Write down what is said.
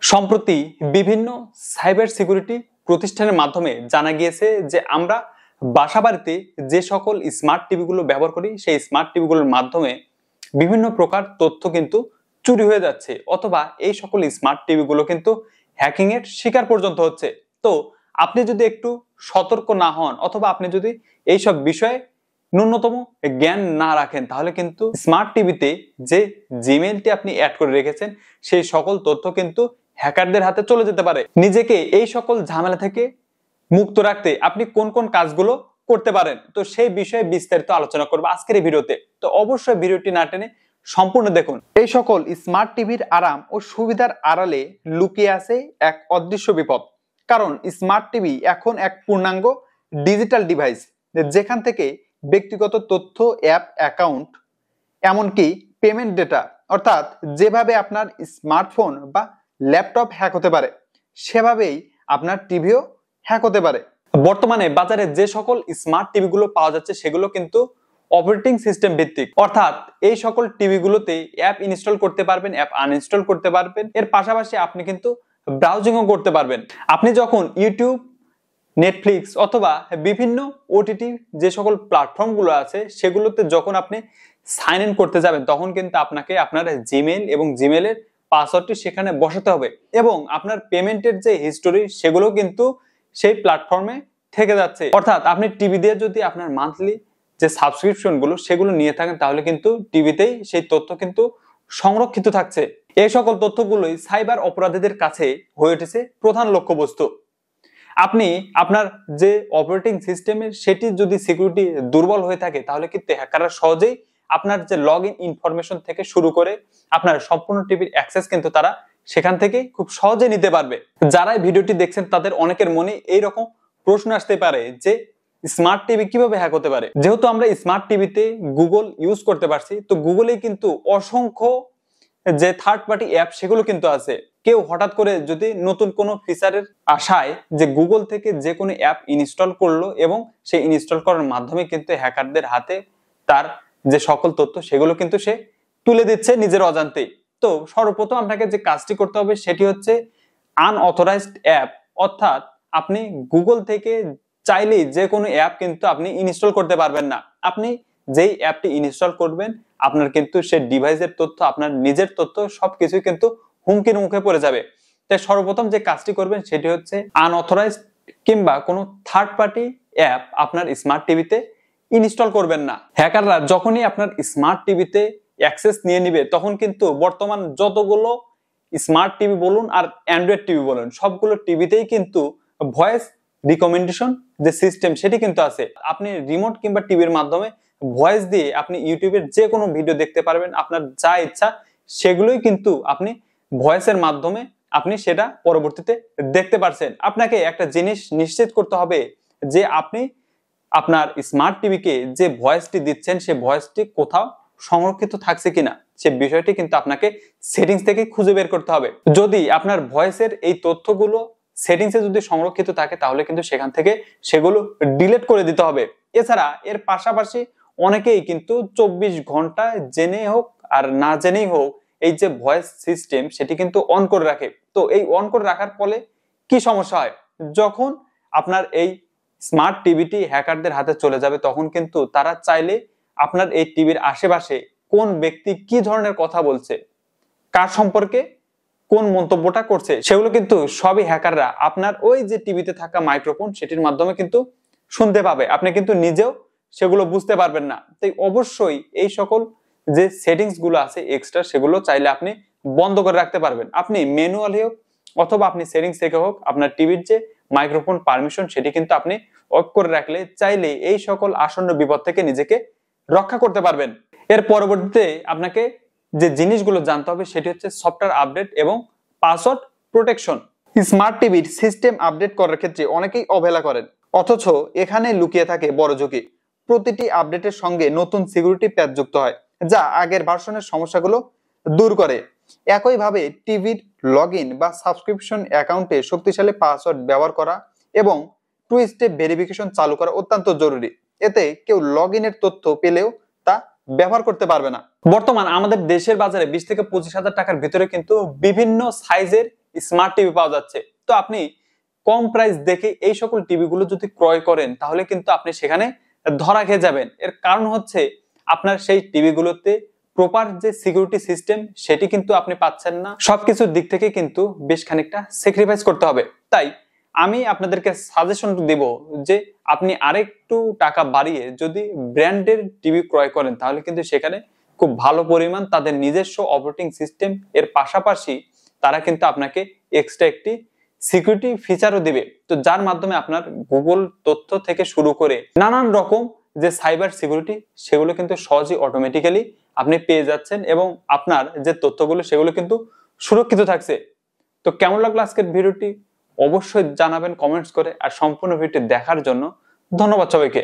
সম্প্রতি বিভিন্ন cyber security প্রতিষ্ঠানের মাধ্যমে জানা গিয়েছে যে আমরা বাসাবাড়িতে যে সকল স্মার্ট টিভিগুলো ব্যবহার করি সেই স্মার্ট টিভিগুলোর মাধ্যমে বিভিন্ন প্রকার তথ্য কিন্তু চুরি হয়ে যাচ্ছে, অথবা এই সকল স্মার্ট টিভিগুলো কিন্তু হ্যাকিং এর শিকার পর্যন্ত হচ্ছে। তো আপনি যদি একটু সতর্ক না হন, অথবা আপনি যদি এই সব বিষয়ে ন্যূনতম জ্ঞান না রাখেন, তাহলে কিন্তু স্মার্ট টিভিতে যে জিমেইলটি আপনি অ্যাড করে রেখেছেন সেই সকল তথ্য কিন্তু হ্যাকারদের হাতে চলে যেতে পারে। নিজেকে এই সকল ঝামেলা থেকে মুক্ত রাখতে আপনি কোন কোন কাজগুলো করতে পারেন, তো সেই বিষয়ে বিস্তারিত আলোচনা করব আজকের এই ভিডিওতে। তো অবশ্যই ভিডিওটি না টেনে সম্পূর্ণ দেখুন। এই সকল স্মার্ট টিভির আরাম ও সুবিধার আড়ালে লুকিয়ে আছে এক অদৃশ্য বিপদ। কারণ স্মার্ট টিভি এখন এক পূর্ণাঙ্গ ডিজিটাল ডিভাইস, যেখান থেকে ব্যক্তিগত তথ্য, অ্যাপ, অ্যাকাউন্ট, এমনকি পেমেন্ট ডেটা, অর্থাৎ যেভাবে আপনার স্মার্টফোন বা ল্যাপটপ হ্যাক হতে পারে সেভাবেই আপনার টিভিও হ্যাক হতে পারে। বর্তমানে বাজারে যে সকল স্মার্ট টিভিগুলো পাওয়া যাচ্ছে সেগুলো কিন্তু অপারেটিং সিস্টেম ভিত্তিক, অর্থাৎ এই সকল টিভিগুলোতে অ্যাপ ইনস্টল করতে পারবেন, অ্যাপ আনইনস্টল করতে পারবেন। এর পাশাপাশি আপনি কিন্তু ব্রাউজিংও করতে পারবেন। আপনি যখন ইউটিউব, নেটফ্লিক্স অথবা বিভিন্ন ওটিটি যে সকল প্ল্যাটফর্মগুলো আছে সেগুলোতে যখন আপনি সাইন ইন করতে যাবেন, তখন কিন্তু আপনাকে আপনার জিমেইল এবং জিমেইলের পাসওয়ার্ডটি সেখানে বসাতে হবে, এবং আপনার পেমেন্টের যে হিস্টোরি সেগুলো কিন্তু সেই প্ল্যাটফর্মে থেকে যাচ্ছে। অর্থাৎ আপনি টিভি দিয়ে যদি আপনার মান্থলি যে সাবস্ক্রিপশন গুলো সেগুলো নিয়ে থাকেন, তাহলে কিন্তু টিভিতেই সেই তথ্য কিন্তু সংরক্ষিত থাকছে। এই সকল তথ্যগুলোই সাইবার অপরাধীদের কাছে হয়ে উঠেছে প্রধান লক্ষ্যবস্তু। আপনি আপনার যে অপারেটিং সিস্টেমের সেটি যদি সিকিউরিটি দুর্বল হয়ে থাকে, তাহলে কিন্তু হ্যাকাররা সহজেই আপনার যে লগ ইন ইনফরমেশন থেকে শুরু করে আপনার সম্পূর্ণ টিভির অ্যাক্সেস কিন্তু তারা সেখান থেকে খুব সহজে নিতে পারবে। যারা এই ভিডিওটি দেখছেন তাদের অনেকের মনে এইরকম প্রশ্ন আসতে পারে যে স্মার্ট টিভি কিভাবে হ্যাক হতে পারে। যেহেতু আমরা স্মার্ট টিভিতে গুগল ইউজ করতে পারছি, তো গুগলে কিন্তু অসংখ্য যে থার্ড পার্টি অ্যাপ সেগুলো কিন্তু আছে। কেউ হঠাৎ করে যদি নতুন কোনো ফিচারের আশায় যে গুগল থেকে যে কোনো অ্যাপ ইনস্টল করলো, এবং সেই ইনস্টল করার মাধ্যমে কিন্তু হ্যাকারদের হাতে তার যে সকল তথ্য সেগুলো কিন্তু সে তুলে দিচ্ছে নিজের অজান্তেই। তো সর্বপ্রথম আপনাকে যে কাজটি করতে হবে সেটি হচ্ছে আনঅথরাইজড অ্যাপ, অর্থাৎ আপনি গুগল থেকে চাইলেই যে কোনো অ্যাপ কিন্তু আপনি ইনস্টল করতে পারবেন না। আপনি যেই অ্যাপটি ইনস্টল করবেন আপনার কিন্তু সেই ডিভাইসের তথ্য, আপনার নিজের তথ্য সবকিছু কিন্তু হুমকির মুখে পড়ে যাবে। তাই সর্বপ্রথম যে কাজটি করবেন সেটি হচ্ছে আনঅথরাইজড কিংবা কোনো থার্ড পার্টি অ্যাপ আপনার স্মার্ট টিভিতে ইনস্টল করবেন না। হ্যাকাররা যখনই আপনার স্মার্ট টিভিতে অ্যাক্সেস নিয়ে নিবে, তখন কিন্তু বর্তমান যতগুলো স্মার্ট টিভি বলুন আর অ্যান্ড্রয়েড টিভি বলুন, সবগুলো টিভিতেই কিন্তু ভয়েস রিকমেন্ডেশন যে সিস্টেম সেটি কিন্তু আছে। আপনি রিমোট কিংবা টিভির মাধ্যমে ভয়েস দিয়ে আপনি ইউটিউবের যে কোনো ভিডিও দেখতে পারবেন। আপনার যা ইচ্ছা সেগুলোই কিন্তু আপনি ভয়েসের মাধ্যমে আপনি সেটা পরবর্তীতে দেখতে পারছেন। আপনাকে একটা জিনিস নিশ্চিত করতে হবে যে আপনি আপনার স্মার্ট টিভিকে যে ভয়েসটি দিচ্ছেন সে ভয়েসটি কোথাও সংরক্ষিত থাকছে কিনা, সে বিষয়টি কিন্তু আপনাকে সেটিংস থেকে খুঁজে বের করতে হবে। যদি আপনার ভয়েসের এই তথ্যগুলো সেটিংসে যদি সংরক্ষিত থাকে, তাহলে কিন্তু সেখান থেকে সেগুলো ডিলিট করে দিতে হবে। এছাড়া এর পাশাপাশি অনেকেই কিন্তু 24 ঘন্টা জেনে হোক আর না জেনেই হোক এই যে ভয়েস সিস্টেম সেটি কিন্তু অন করে রাখে। তো এই অন করে রাখার ফলে কি সমস্যা হয়, যখন আপনার এই স্মার্ট টিভিটি হ্যাকারদের হাতে চলে যাবে, তখন কিন্তু তারা চাইলে আপনার এই টিভির আশেপাশে কোন ব্যক্তি কি ধরনের কথা বলছে, কার সম্পর্কে কোন মন্তব্যটা করছে, সেগুলো কিন্তু সবই হ্যাকাররা আপনার ওই যে টিভিতে থাকা মাইক্রোফোন সেটির মাধ্যমে কিন্তু শুনতে পাবে। আপনি কিন্তু নিজেও সেগুলো বুঝতে পারবেন না। তাই অবশ্যই এই সকল যে সেটিংস গুলো আছে এক্সট্রা, সেগুলো চাইলে আপনি বন্ধ করে রাখতে পারবেন। আপনি ম্যানুয়ালি হোক অথবা আপনি সেটিংস থেকে হোক, আপনার টিভির যে মাইক্রোফোন পারমিশন সেটি কিন্তু আপনি অফ করে রাখলে চাইলে এই সকল আসন্ন বিপদ থেকে নিজেকে রক্ষা করতে পারবেন। এর পরবর্তীতে আপনাকে যে জিনিসগুলো জানতে হবে সেটি হচ্ছে সফটওয়্যার আপডেট এবং পাসওয়ার্ড প্রোটেকশন। স্মার্ট টিভির সিস্টেম আপডেট করার ক্ষেত্রে অনেকেই অবহেলা করেন, অথচ এখানে লুকিয়ে থাকে বড় ঝুঁকি। প্রতিটি আপডেটের সঙ্গে নতুন সিকিউরিটি প্যাচ যুক্ত হয়, যা আগের ভার্সনের সমস্যাগুলো দূর করে। একইভাবে টিভির লগইন বা সাবস্ক্রিপশন অ্যাকাউন্টে শক্তিশালী পাসওয়ার্ড ব্যবহার করা এবং টু স্টেপ ভেরিফিকেশন চালু করা অত্যন্ত জরুরি। এতে কেউ লগইনের তথ্য পেলেও তা ব্যবহার করতে পারবে না। বর্তমান আমাদের দেশের বাজারে 20 থেকে 25 হাজার টাকার ভিতরে কিন্তু বিভিন্ন সাইজের স্মার্ট টিভি পাওয়া যাচ্ছে। তো আপনি কম প্রাইস দেখে এই সকল টিভিগুলো যদি ক্রয় করেন তাহলে কিন্তু আপনি সেখানে ধরা খেয়ে যাবেন। এর কারণ হচ্ছে আপনার সেই টিভিগুলোতে প্রপার যে সিকিউরিটি সিস্টেম সেটি কিন্তু আপনি পাচ্ছেন না। সবকিছুর দিক থেকে কিন্তু বেশ খানিকটা স্যাক্রিফাইস করতে হবে। তাই আমি আপনাদেরকে সাজেশন দেব যে আপনি আরেকটু টাকা বাড়িয়ে যদি ব্র্যান্ডের টিভি ক্রয় করেন তাহলে কিন্তু সেখানে খুব ভালো পরিমাণ তাদের নিজস্ব অপারেটিং সিস্টেম এর পাশাপাশি তারা কিন্তু আপনাকে এক্সট্রা একটি সিকিউরিটি ফিচারও দিবে, তো যার মাধ্যমে আপনার গুগল তথ্য থেকে শুরু করে নানান রকম যে সাইবার সিকিউরিটি সেগুলো কিন্তু সহজেই অটোমেটিক্যালি আপনি পেয়ে যাচ্ছেন এবং আপনার যে তথ্যগুলো সেগুলো কিন্তু সুরক্ষিত থাকছে। তো কেমন লাগলো আজকের ভিডিওটি অবশ্যই জানাবেন কমেন্টস করে, আর সম্পূর্ণ ভিডিওটি দেখার জন্য ধন্যবাদ সবাইকে।